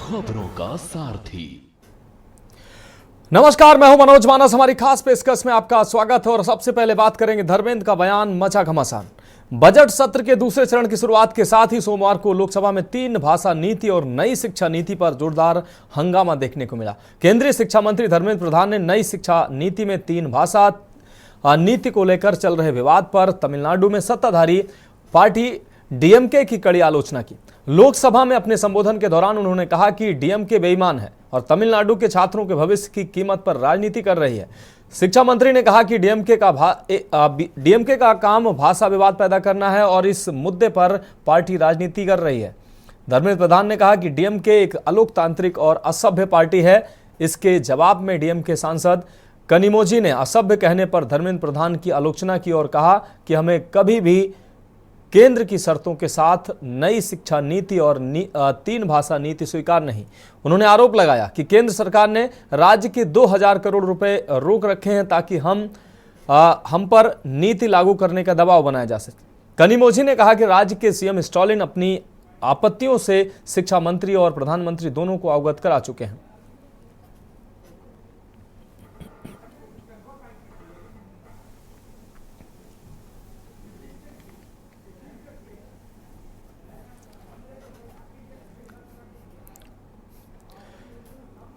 खबरों का सारथी। नमस्कार, मैं हूं मनोज मानस। हमारी खास पेशकश में आपका स्वागत है और सबसे पहले बात करेंगे धर्मेंद्र का बयान मचा घमासान। बजट सत्र के दूसरे चरण की शुरुआत के साथ ही सोमवार को लोकसभा में 3 भाषा नीति और नई शिक्षा नीति पर जोरदार हंगामा देखने को मिला। केंद्रीय शिक्षा मंत्री धर्मेंद्र प्रधान ने नई शिक्षा नीति में 3 भाषा नीति को लेकर चल रहे विवाद पर तमिलनाडु में सत्ताधारी पार्टी डीएमके की कड़ी आलोचना की। लोकसभा में अपने संबोधन के दौरान उन्होंने कहा कि डीएमके बेईमान है और तमिलनाडु के छात्रों के भविष्य की कीमत पर राजनीति कर रही है। शिक्षा मंत्री ने कहा कि डीएमके का काम भाषा विवाद पैदा करना है और इस मुद्दे पर पार्टी राजनीति कर रही है। धर्मेंद्र प्रधान ने कहा कि डीएमके एक अलोकतांत्रिक और असभ्य पार्टी है। इसके जवाब में डीएमके सांसद कनिमोझी ने असभ्य कहने पर धर्मेंद्र प्रधान की आलोचना की और कहा कि हमें कभी भी केंद्र की शर्तों के साथ नई शिक्षा नीति और 3 भाषा नीति स्वीकार नहीं। उन्होंने आरोप लगाया कि केंद्र सरकार ने राज्य के 2000 करोड़ रुपए रोक रखे हैं ताकि हम पर नीति लागू करने का दबाव बनाया जा सके। कनिमोझी ने कहा कि राज्य के सीएम स्टालिन अपनी आपत्तियों से शिक्षा मंत्री और प्रधानमंत्री दोनों को अवगत करा चुके हैं।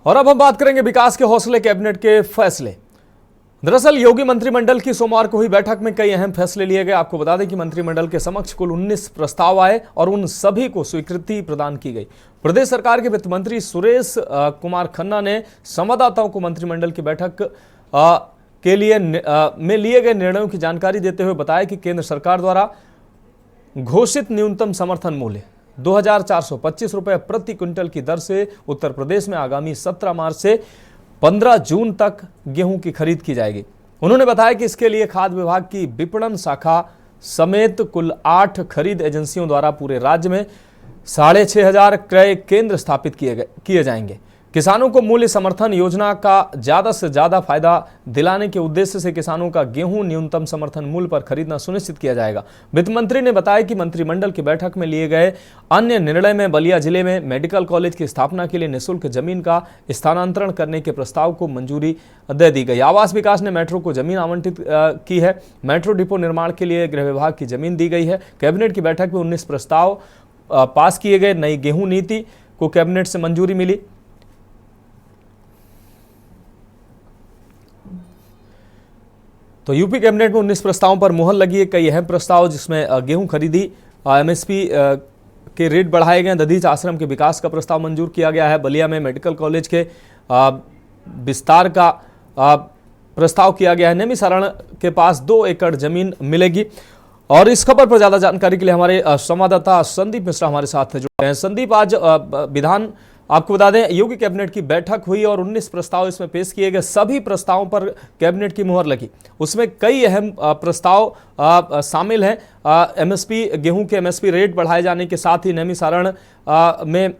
और अब हम बात करेंगे विकास के हौसले कैबिनेट के फैसले। दरअसल योगी मंत्रिमंडल की सोमवार को हुई बैठक में कई अहम फैसले लिए गए। आपको बता दें कि मंत्रिमंडल के समक्ष कुल 19 प्रस्ताव आए और उन सभी को स्वीकृति प्रदान की गई। प्रदेश सरकार के वित्त मंत्री सुरेश कुमार खन्ना ने संवाददाताओं को मंत्रिमंडल की बैठक के लिए में लिए गए निर्णयों की जानकारी देते हुए बताया कि केंद्र सरकार द्वारा घोषित न्यूनतम समर्थन मूल्य 2425 रुपए प्रति क्विंटल की दर से उत्तर प्रदेश में आगामी 17 मार्च से 15 जून तक गेहूं की खरीद की जाएगी। उन्होंने बताया कि इसके लिए खाद्य विभाग की विपणन शाखा समेत कुल 8 खरीद एजेंसियों द्वारा पूरे राज्य में 6500 क्रय केंद्र स्थापित किए जाएंगे। किसानों को मूल्य समर्थन योजना का ज्यादा से ज्यादा फायदा दिलाने के उद्देश्य से किसानों का गेहूं न्यूनतम समर्थन मूल्य पर खरीदना सुनिश्चित किया जाएगा। वित्त मंत्री ने बताया कि मंत्रिमंडल की बैठक में लिए गए अन्य निर्णय में बलिया जिले में मेडिकल कॉलेज की स्थापना के लिए निःशुल्क जमीन का स्थानांतरण करने के प्रस्ताव को मंजूरी दे दी गई। आवास विकास ने मेट्रो को जमीन आवंटित की है। मेट्रो डिपो निर्माण के लिए गृह विभाग की जमीन दी गई है। कैबिनेट की बैठक में 19 प्रस्ताव पास किए गए। नई गेहूं नीति को कैबिनेट से मंजूरी मिली। तो यूपी कैबिनेट में 19 प्रस्तावों पर मुहर लगी है। कई अहम प्रस्ताव जिसमें गेहूं खरीदी, एमएसपी के रेट बढ़ाए गए, दधीच आश्रम के विकास का प्रस्ताव मंजूर किया गया है। बलिया में मेडिकल कॉलेज के विस्तार का प्रस्ताव किया गया है। नेमिसारण के पास 2 एकड़ जमीन मिलेगी। और इस खबर पर ज्यादा जानकारी के लिए हमारे संवाददाता संदीप मिश्रा हमारे साथ जुड़े हैं। संदीप, आज आपको बता दें योगी कैबिनेट की बैठक हुई और 19 प्रस्ताव इसमें पेश किए गए। सभी प्रस्तावों पर कैबिनेट की मुहर लगी। उसमें कई अहम प्रस्ताव शामिल हैं। एमएसपी गेहूं के एमएसपी रेट बढ़ाए जाने के साथ ही नेमिसारण में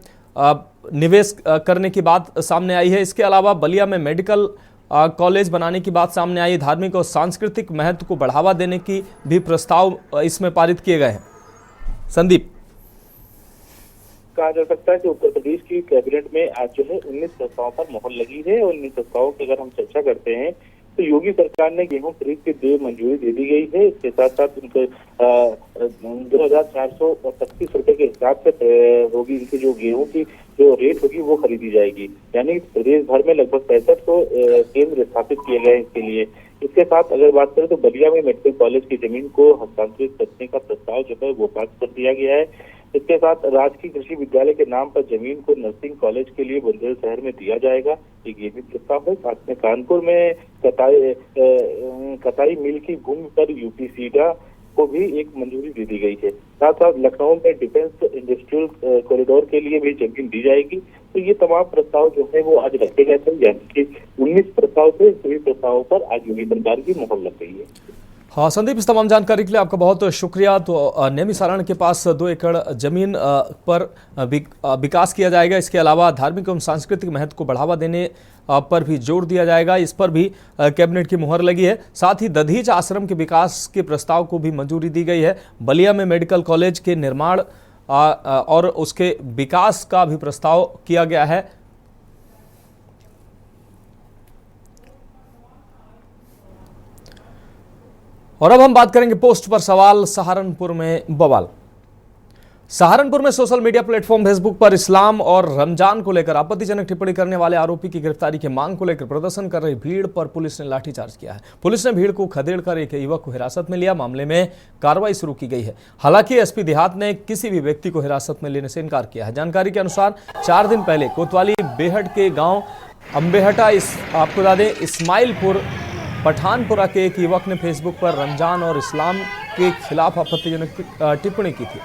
निवेश करने की बात सामने आई है। इसके अलावा बलिया में मेडिकल कॉलेज बनाने की बात सामने आई। धार्मिक और सांस्कृतिक महत्व को बढ़ावा देने की भी प्रस्ताव इसमें पारित किए गए हैं। संदीप, कहा जा सकता है कि उत्तर प्रदेश की कैबिनेट में आज जो है 19 प्रस्तावों पर मुहर लगी है। और 19 प्रस्तावों की अगर हम चर्चा करते हैं तो योगी सरकार ने गेहूं खरीद की मंजूरी दे दी गई है। इसके साथ साथ उनके 2425 रुपए के हिसाब से होगी इनकी जो गेहूं की जो रेट होगी वो खरीदी जाएगी। यानी प्रदेश भर में लगभग 6500 केंद्र स्थापित किए गए इसके लिए। इसके साथ अगर बात करें तो बलिया में मेडिकल कॉलेज की जमीन को हस्तांतरित करने का प्रस्ताव जो है वो पास कर दिया गया है। इसके साथ राजकीय कृषि विद्यालय के नाम पर जमीन को नर्सिंग कॉलेज के लिए बुंदेल शहर में दिया जाएगा। ये भी प्रस्ताव है। साथ में कानपुर में कताई मिल की भूमि पर यूपीसीडा को भी एक मंजूरी दे दी गई है। साथ साथ लखनऊ में डिफेंस इंडस्ट्रियल कॉरिडोर के लिए भी जमीन दी जाएगी। तो ये तमाम प्रस्ताव जो है वो आज रखे गए थे। यानी कि 19 प्रस्ताव से सभी प्रस्तावों पर आज योगी सरकार की मुहर लग गई है। हाँ संदीप, इस तमाम जानकारी के लिए आपका बहुत शुक्रिया। तो नेमिसारण के पास 2 एकड़ जमीन पर विकास किया जाएगा। इसके अलावा धार्मिक एवं सांस्कृतिक महत्व को बढ़ावा देने पर भी जोर दिया जाएगा। इस पर भी कैबिनेट की मुहर लगी है। साथ ही दधीच आश्रम के विकास के प्रस्ताव को भी मंजूरी दी गई है। बलिया में मेडिकल कॉलेज के निर्माण और उसके विकास का भी प्रस्ताव किया गया है। और अब हम बात करेंगे पोस्ट पर सवाल। सहारनपुर में बवाल। सहारनपुर में सोशल मीडिया प्लेटफॉर्म फेसबुक पर इस्लाम और रमजान को लेकर आपत्तिजनक टिप्पणी करने वाले आरोपी की गिरफ्तारी की मांग को लेकर प्रदर्शन कर रही भीड़ पर पुलिस ने लाठीचार्ज किया है। पुलिस ने भीड़ को खदेड़कर एक युवक को हिरासत में लिया। मामले में कार्रवाई शुरू की गई है। हालांकि एसपी देहात ने किसी भी व्यक्ति को हिरासत में लेने से इनकार किया है। जानकारी के अनुसार 4 दिन पहले कोतवाली बेहट के गाँव अम्बेहटा आपको बता दें इस्माइलपुर पठानपुरा के एक युवक ने फेसबुक पर रमजान और इस्लाम के खिलाफ आपत्तिजनक टिप्पणी की थी,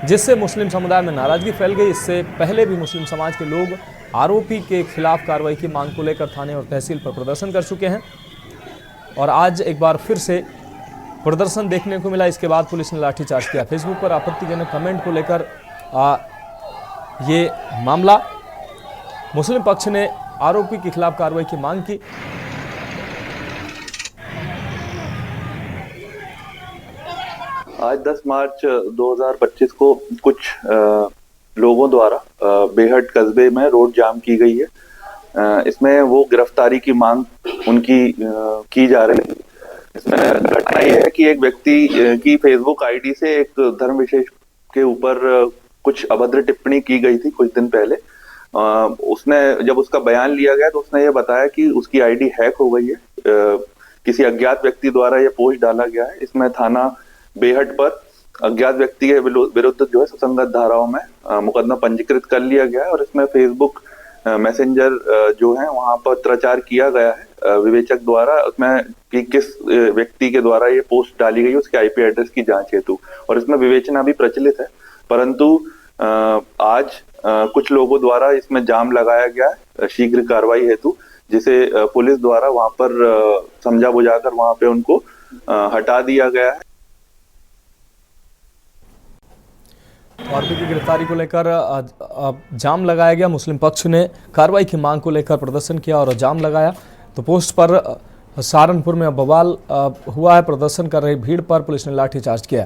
जिससे मुस्लिम समुदाय में नाराजगी फैल गई। इससे पहले भी मुस्लिम समाज के लोग आरोपी के खिलाफ कार्रवाई की मांग को लेकर थाने और तहसील पर प्रदर्शन कर चुके हैं और आज एक बार फिर से प्रदर्शन देखने को मिला। इसके बाद पुलिस ने लाठीचार्ज किया। फेसबुक पर आपत्तिजनक कमेंट को लेकर ये मामला मुस्लिम पक्ष ने आरोपी के खिलाफ कार्रवाई की मांग की। आज 10 मार्च 2025 को कुछ लोगों द्वारा बेहट कस्बे में रोड जाम की गई है। इसमें वो गिरफ्तारी की मांग उनकी की जा रही है। इसमें घटना ये है कि एक व्यक्ति की फेसबुक आईडी से एक धर्म विशेष के ऊपर कुछ अभद्र टिप्पणी की गई थी कुछ दिन पहले। उसने जब उसका बयान लिया गया तो उसने ये बताया कि उसकी आईडी हैक हो गई है। किसी अज्ञात व्यक्ति द्वारा यह पोस्ट डाला गया है। इसमें थाना बेहट पर अज्ञात व्यक्ति के विरुद्ध जो है सुसंगत धाराओं में मुकदमा पंजीकृत कर लिया गया है और इसमें फेसबुक मैसेंजर जो है वहां पर पत्राचार किया गया है विवेचक द्वारा। उसमें कि किस व्यक्ति के द्वारा ये पोस्ट डाली गई उसके आईपी एड्रेस की जांच हेतु और इसमें विवेचना भी प्रचलित है। परंतु आज कुछ लोगों द्वारा इसमें जाम लगाया गया है शीघ्र कार्रवाई हेतु, जिसे पुलिस द्वारा वहां पर समझा बुझाकर वहां पे उनको हटा दिया गया है। आरोपी की गिरफ्तारी को लेकर जाम लगाया गया। मुस्लिम पक्ष ने कार्रवाई की मांग को लेकर प्रदर्शन किया और जाम लगाया। तो पोस्ट पर सहारनपुर में बवाल हुआ है। प्रदर्शन कर रही भीड़ पर पुलिस ने लाठीचार्ज किया।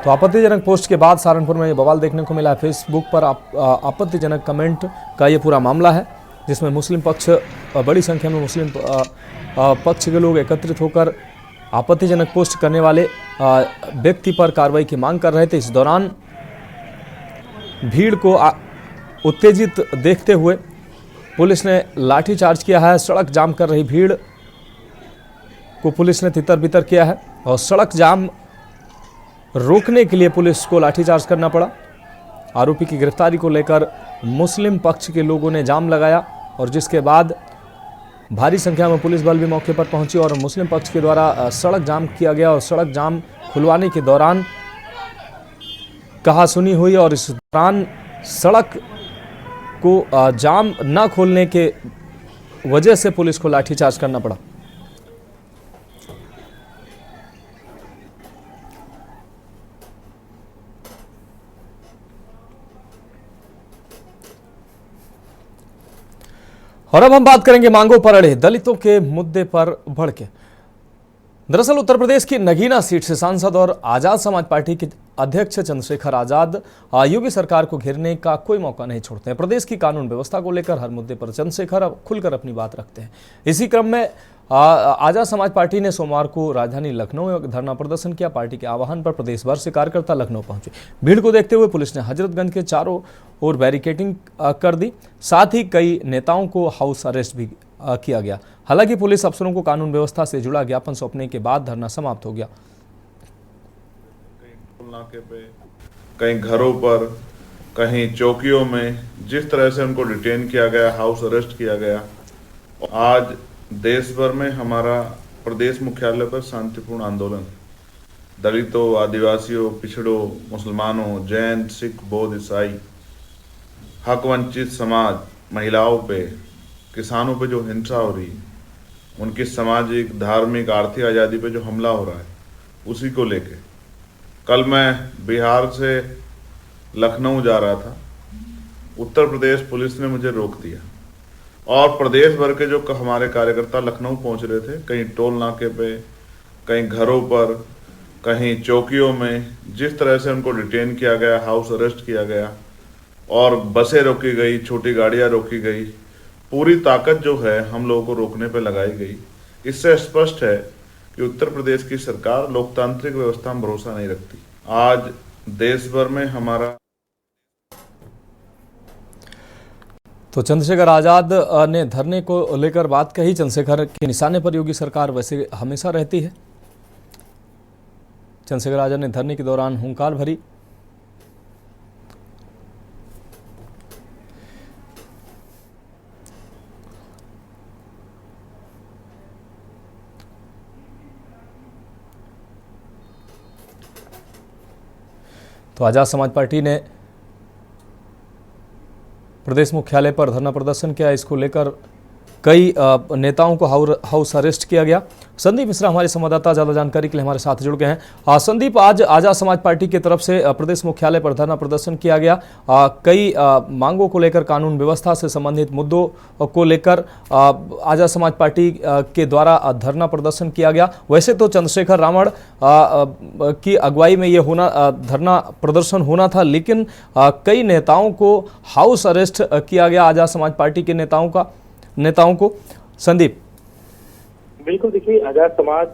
तो आपत्तिजनक पोस्ट के बाद सहारनपुर में ये बवाल देखने को मिला है। फेसबुक पर आपत्तिजनक कमेंट का ये पूरा मामला है, जिसमें मुस्लिम पक्ष बड़ी संख्या में मुस्लिम पक्ष के लोग एकत्रित होकर आपत्तिजनक पोस्ट करने वाले व्यक्ति पर कार्रवाई की मांग कर रहे थे। इस दौरान भीड़ को उत्तेजित देखते हुए पुलिस ने लाठीचार्ज किया है। सड़क जाम कर रही भीड़ को पुलिस ने तितर-बितर किया है और सड़क जाम रोकने के लिए पुलिस को लाठीचार्ज करना पड़ा। आरोपी की गिरफ्तारी को लेकर मुस्लिम पक्ष के लोगों ने जाम लगाया और जिसके बाद भारी संख्या में पुलिस बल भी मौके पर पहुंची और मुस्लिम पक्ष के द्वारा सड़क जाम किया गया और सड़क जाम खुलवाने के दौरान कहासुनी हुई और इस दौरान सड़क को जाम न खोलने के वजह से पुलिस को लाठीचार्ज करना पड़ा। और अब हम बात करेंगे मांगों पर अड़े दलितों के मुद्दे पर भड़के। दरअसल उत्तर प्रदेश की नगीना सीट से सांसद और आजाद समाज पार्टी के अध्यक्ष चंद्रशेखर आजाद योगी सरकार को घेरने का कोई मौका नहीं छोड़ते हैं। प्रदेश की कानून व्यवस्था को लेकर हर मुद्दे पर चंद्रशेखर खुलकर अपनी बात रखते हैं। इसी क्रम में आजाद समाज पार्टी ने सोमवार को राजधानी लखनऊ में धरना प्रदर्शन किया। पार्टी के आह्वान पर प्रदेश भर से कार्यकर्ता लखनऊ पहुंचे। भीड़ को देखते हुए पुलिस ने हजरतगंज के चारों ओर बैरिकेडिंग कर दी। साथ ही कई नेताओं को हाउस अरेस्ट भी किया गया। हालांकि पुलिस अफसरों को कानून व्यवस्था से जुड़ा ज्ञापन सौंपने के बाद धरना समाप्त हो गया। कहीं नाके पे, कहीं घरों पर, कहीं चौकियों में जिस तरह से उनको डिटेन किया गया, हाउस अरेस्ट किया गया, आज देश भर में हमारा प्रदेश मुख्यालय पर शांतिपूर्ण आंदोलन, दलितों, आदिवासियों, पिछड़ों, मुसलमानों, जैन, सिख, बौद्ध, ईसाई, हक वंचित समाज, महिलाओं पे, किसानों पे जो हिंसा हो रही है, उनकी सामाजिक, धार्मिक, आर्थिक आज़ादी पे जो हमला हो रहा है, उसी को लेके कल मैं बिहार से लखनऊ जा रहा था। उत्तर प्रदेश पुलिस ने मुझे रोक दिया और प्रदेश भर के जो हमारे कार्यकर्ता लखनऊ पहुंच रहे थे, कहीं टोल नाके पे, कहीं घरों पर, कहीं चौकियों में जिस तरह से उनको डिटेन किया गया, हाउस अरेस्ट किया गया और बसें रोकी गई, छोटी गाड़ियां रोकी गई, पूरी ताकत जो है हम लोगों को रोकने पे लगाई गई। इससे स्पष्ट है कि उत्तर प्रदेश की सरकार लोकतांत्रिक व्यवस्था में भरोसा नहीं रखती। आज देश भर में हमारा तो चंद्रशेखर आजाद ने धरने को लेकर बात कही। चंद्रशेखर के निशाने पर योगी सरकार वैसे हमेशा रहती है। चंद्रशेखर आजाद ने धरने के दौरान हुंकार भरी। तो आजाद समाज पार्टी ने प्रदेश मुख्यालय पर धरना प्रदर्शन किया। इसको लेकर कई नेताओं को हाउस अरेस्ट किया गया। संदीप मिश्रा हमारे संवाददाता ज्यादा जानकारी के लिए हमारे साथ जुड़ गए हैं। संदीप, आज आजाद समाज पार्टी की तरफ से प्रदेश मुख्यालय पर धरना प्रदर्शन किया गया। कई मांगों को लेकर, कानून व्यवस्था से संबंधित मुद्दों को लेकर आजाद समाज पार्टी के द्वारा धरना प्रदर्शन किया गया। वैसे तो चंद्रशेखर रावण की अगुवाई में ये धरना प्रदर्शन होना था, लेकिन कई नेताओं को हाउस अरेस्ट किया गया, आजाद समाज पार्टी के नेताओं को। संदीप, बिल्कुल, देखिए, आजाद समाज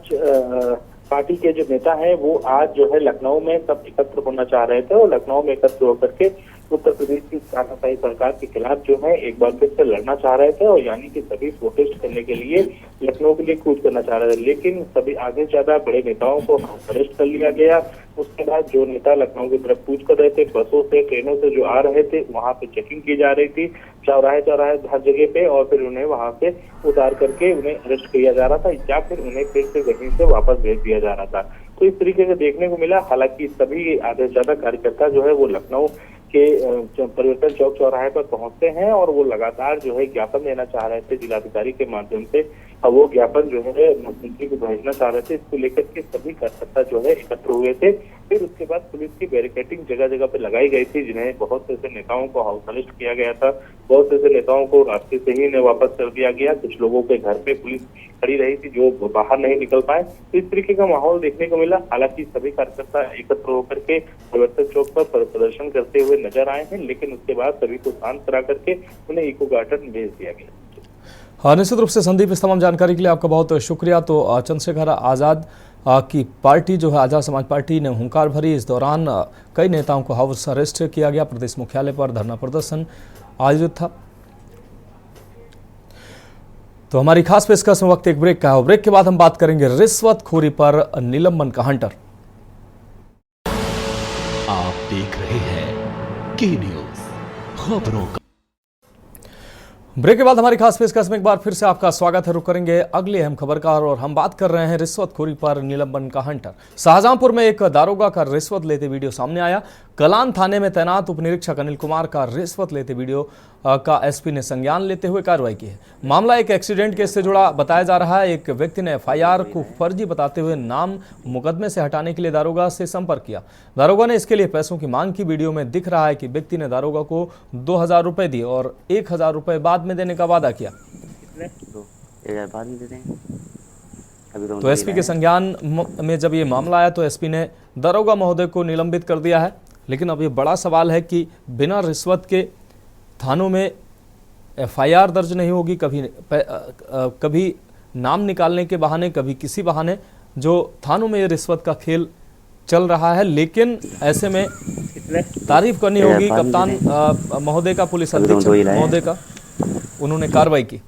पार्टी के जो नेता हैं वो आज जो है लखनऊ में सब एकत्र होना चाह रहे थे और लखनऊ में एकत्र होकर के उत्तर प्रदेश की तानाशाही सरकार के खिलाफ जो है एक बार फिर से लड़ना चाह रहे थे, और यानी कि सभी प्रोटेस्ट करने के लिए लखनऊ के लिए कूच करना चाह रहे थे। लेकिन सभी आगे ज्यादा बड़े नेताओं को अरेस्ट कर लिया गया। उसके बाद जो नेता लखनऊ की तरफ कूच कर रहे थे, बसों से, ट्रेनों से जो आ रहे थे, वहां पे चेकिंग की जा रही थी, चौराहे हर जगह पे, और फिर उन्हें वहां से उतार करके उन्हें अरेस्ट किया जा रहा था या फिर उन्हें फिर से वहीं से वापस भेज दिया जा रहा था। तो इस तरीके से देखने को मिला। हालांकि सभी आधे से ज्यादा कार्यकर्ता जो है वो लखनऊ के परिवर्तन चौक चौराहे पर पहुंचते हैं और वो लगातार जो है ज्ञापन देना चाह रहे थे जिलाधिकारी के माध्यम से। अब वो ज्ञापन जो है मुख्यमंत्री को भेजना चाह रहे थे। इसको लेकर के सभी कार्यकर्ता जो है एकत्र हुए थे। फिर उसके बाद पुलिस की बैरिकेडिंग जगह जगह पे लगाई गई थी, जिन्हें बहुत से ऐसे नेताओं को हाउस अरेस्ट किया गया था। बहुत से ऐसे नेताओं को रास्ते से ही इन्हें वापस कर दिया गया। कुछ लोगों के घर पे पुलिस खड़ी रही थी जो बाहर नहीं निकल पाए। तो इस तरीके का माहौल देखने को मिला। हालांकि सभी कार्यकर्ता एकत्र होकर के परिवर्तन चौक पर प्रदर्शन करते हुए नजर आए हैं, लेकिन उसके बाद सभी को शांत करा करके उन्हें इको गार्डन भेज दिया गया। हाँ, निश्चित रूप से संदीप, इस तमाम जानकारी के लिए आपका बहुत शुक्रिया। तो चंद्रशेखर आजाद की पार्टी जो है आजाद समाज पार्टी ने हुंकार भरी। इस दौरान कई नेताओं को हाउस अरेस्ट किया गया। प्रदेश मुख्यालय पर धरना प्रदर्शन आयोजित था। तो हमारी खास पेशकश में वक्त एक ब्रेक का है। ब्रेक के बाद हम बात करेंगे रिश्वतखोरी पर निलंबन का हंटर। आप देख रहे हैं के न्यूज खबरों का। ब्रेक के बाद हमारी खास पेशकश में एक बार फिर से आपका स्वागत है। रुक करेंगे अगले अहम खबर का और हम बात कर रहे हैं रिश्वतखोरी पर निलंबन का हंटर। शाहजहांपुर में एक दारोगा का रिश्वत लेते वीडियो सामने आया। कलान थाने में तैनात उप निरीक्षक अनिल कुमार का रिश्वत लेते वीडियो का एसपी ने संज्ञान लेते हुए कार्रवाई की है। मामला एक एक्सीडेंट केस से जुड़ा बताया जा रहा है। एक व्यक्ति ने एफआईआर को फर्जी बताते हुए नाम मुकदमे से हटाने के लिए दारोगा से संपर्क किया। दारोगा ने इसके लिए पैसों की मांग की। वीडियो में दिख रहा है कि व्यक्ति ने दारोगा को 2000 रुपए दिए और 1000 रुपए बाद में देने का वादा किया। तो एसपी के संज्ञान में जब ये मामला आया तो एसपी ने दारोगा महोदय को निलंबित कर दिया है। लेकिन अब ये बड़ा सवाल है कि बिना रिश्वत के थानों में एफआईआर दर्ज नहीं होगी। कभी नाम निकालने के बहाने, कभी किसी बहाने, जो थानों में ये रिश्वत का खेल चल रहा है। लेकिन ऐसे में तारीफ करनी होगी कप्तान महोदय का, पुलिस अधीक्षक महोदय का, उन्होंने कार्रवाई की।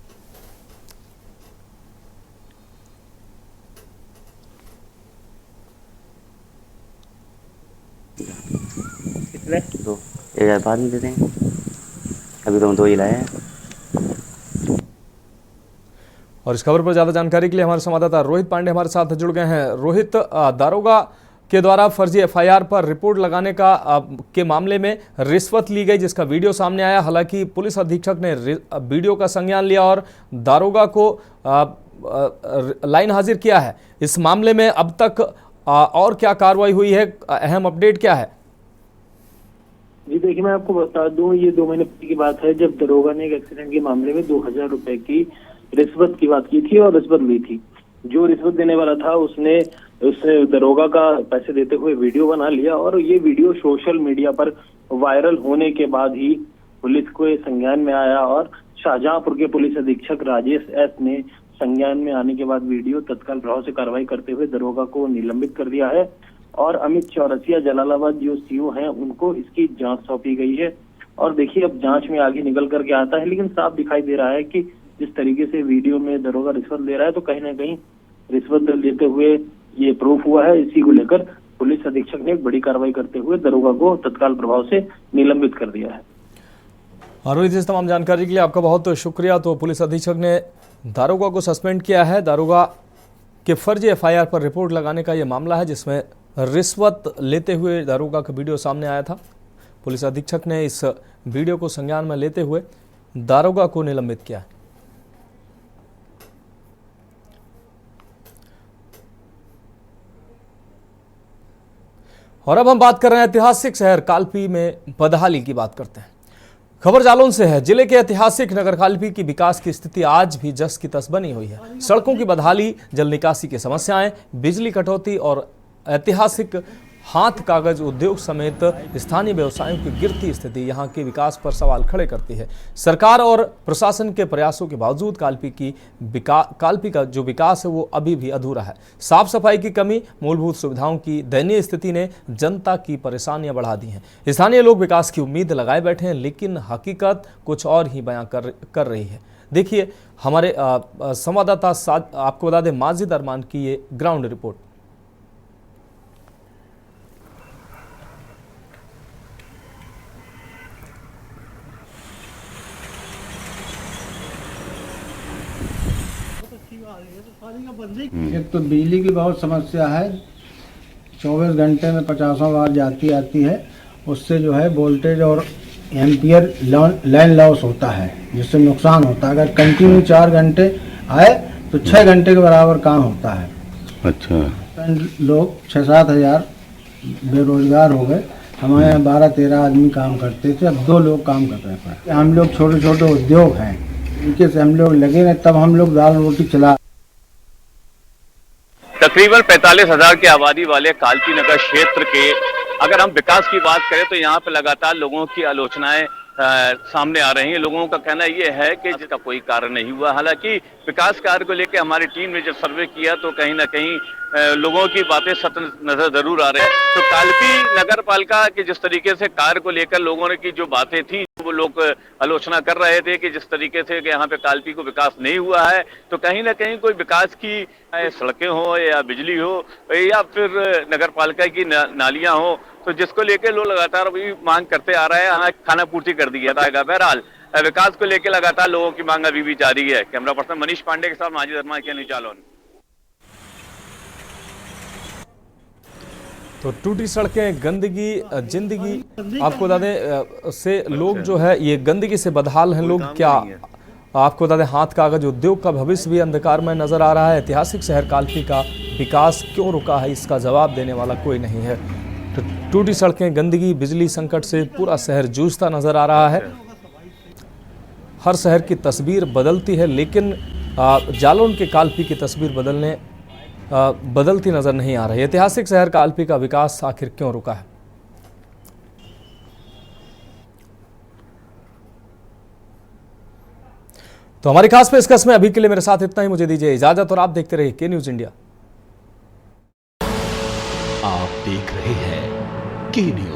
तो 1000 बाद में दे देंगे, अभी तो हम 2 ही लाए हैं। और इस खबर पर ज्यादा जानकारी के लिए हमारे संवाददाता रोहित पांडे हमारे साथ जुड़ गए हैं। रोहित, दारोगा के द्वारा फर्जी एफआईआर पर रिपोर्ट लगाने के मामले में रिश्वत ली गई, जिसका वीडियो सामने आया। हालांकि पुलिस अधीक्षक ने वीडियो का संज्ञान लिया और दारोगा को लाइन हाजिर किया है। इस मामले में अब तक और क्या कार्रवाई हुई है, अहम अपडेट क्या है? जी देखिए, मैं आपको बता दूं, ये 2 महीने पहले की बात है जब दरोगा ने एक एक्सीडेंट के मामले में 2000 रुपए की रिश्वत की बात की थी और रिश्वत ली थी। जो रिश्वत देने वाला था उसने उसने दरोगा का पैसे देते हुए वीडियो बना लिया और ये वीडियो सोशल मीडिया पर वायरल होने के बाद ही पुलिस को ये संज्ञान में आया और शाहजहांपुर के पुलिस अधीक्षक राजेश एस ने संज्ञान में आने के बाद वीडियो तत्काल प्रभाव से कार्रवाई करते हुए दरोगा को निलंबित कर दिया है और अमित चौरसिया जलालाबाद जो सीओ हैं उनको इसकी जांच सौंपी गई है। और देखिए अब जांच में आगे निकल करके आता है, लेकिन साफ दिखाई दे रहा है कि जिस तरीके से वीडियो में दरोगा रिश्वत ले रहा है तो कहीं ना कहीं रिश्वत लेते हुए ये प्रूफ हुआ है। इसी को लेकर पुलिस अधीक्षक ने एक बड़ी कार्रवाई करते हुए दरोगा को तत्काल प्रभाव से निलंबित कर दिया है। रोहित, इस तमाम जानकारी के लिए आपका बहुत शुक्रिया। तो पुलिस अधीक्षक ने दारोगा को सस्पेंड किया है। दारोगा के फर्जी एफआईआर पर रिपोर्ट लगाने का यह मामला है जिसमें रिश्वत लेते हुए दारोगा का वीडियो सामने आया था। पुलिस अधीक्षक ने इस वीडियो को संज्ञान में लेते हुए दारोगा को निलंबित किया है। और अब हम बात कर रहे हैं ऐतिहासिक शहर कालपी में बदहाली की बात करते हैं। खबर जालौन से है। जिले के ऐतिहासिक नगर कालपी की विकास की स्थिति आज भी जस की तस बनी हुई है। सड़कों की बदहाली, जल निकासी की समस्याएं, बिजली कटौती और ऐतिहासिक हाथ कागज उद्योग समेत स्थानीय व्यवसायों की गिरती स्थिति यहां के विकास पर सवाल खड़े करती है। सरकार और प्रशासन के प्रयासों के बावजूद कालपी का जो विकास है वो अभी भी अधूरा है। साफ सफाई की कमी, मूलभूत सुविधाओं की दयनीय स्थिति ने जनता की परेशानियां बढ़ा दी हैं। स्थानीय लोग विकास की उम्मीद लगाए बैठे हैं, लेकिन हकीकत कुछ और ही बयां कर रही है। देखिए हमारे संवाददाता आपको बता दें माजिद अरमान की ये ग्राउंड रिपोर्ट। एक तो बिजली की बहुत समस्या है, 24 घंटे में 50 बार आती है। उससे जो है वोल्टेज और एम्पियर लाइन लॉस होता है जिससे नुकसान होता है। अगर कंटिन्यू 4 घंटे आए तो 6 घंटे के बराबर काम होता है। अच्छा, लोग 6-7 हज़ार बेरोजगार हो गए। हमारे यहाँ 12-13 आदमी काम करते थे, अब 2 लोग काम कर रहे हैं। हम लोग छोटे छोटे उद्योग हैं, इनके से हम लोग लगे रहे, तब हम लोग दाल रोटी चला। तकरीबन 45,000 की आबादी वाले कालपी नगर क्षेत्र के अगर हम विकास की बात करें तो यहाँ पे लगातार लोगों की आलोचनाएं सामने आ रही हैं। लोगों का कहना यह है कि जिसका कोई कारण नहीं हुआ। हालांकि विकास कार्य को लेकर हमारी टीम ने जब सर्वे किया तो कहीं ना कहीं लोगों की बातें सत्य नजर जरूर आ रहे हैं। तो कालपी नगर पालिका के जिस तरीके से कार्य को लेकर लोगों ने की जो बातें थी वो लोग आलोचना कर रहे थे कि जिस तरीके से कि यहाँ पे कालपी को विकास नहीं हुआ है, तो कहीं ना कहीं कोई विकास की सड़कें हो या बिजली हो या फिर नगर पालिका की नालियां हो, तो जिसको लेकर लोग लगातार अभी मांग करते आ रहे हैं। खाना पूर्ति कर दिया जाएगा। बहरहाल विकास को लेकर लगातार लोगों की मांग अभी भी जारी है। कैमरा पर्सन मनीष पांडे के साथ माजिद अरमान के न्यूज़ जालौन। तो टूटी सड़कें, गंदगी, जिंदगी, आपको बता दें से लोग जो है ये गंदगी से बदहाल हैं लोग। क्या आपको बता दें हाथ कागज उद्योग का भविष्य भी अंधकार में नजर आ रहा है। ऐतिहासिक शहर कालपी का विकास क्यों रुका है, इसका जवाब देने वाला कोई नहीं है। तो टूटी सड़कें, गंदगी, बिजली संकट से पूरा शहर जूझता नजर आ रहा है। हर शहर की तस्वीर बदलती है, लेकिन जालौन के कालपी की तस्वीर बदलती नजर नहीं आ रही। ऐतिहासिक शहर कालपी का विकास आखिर क्यों रुका है? तो हमारी खास पेशकश में अभी के लिए मेरे साथ इतना ही। मुझे दीजिए इजाजत और आप देखते रहिए के न्यूज इंडिया। आप देख रहे हैं के न्यूज।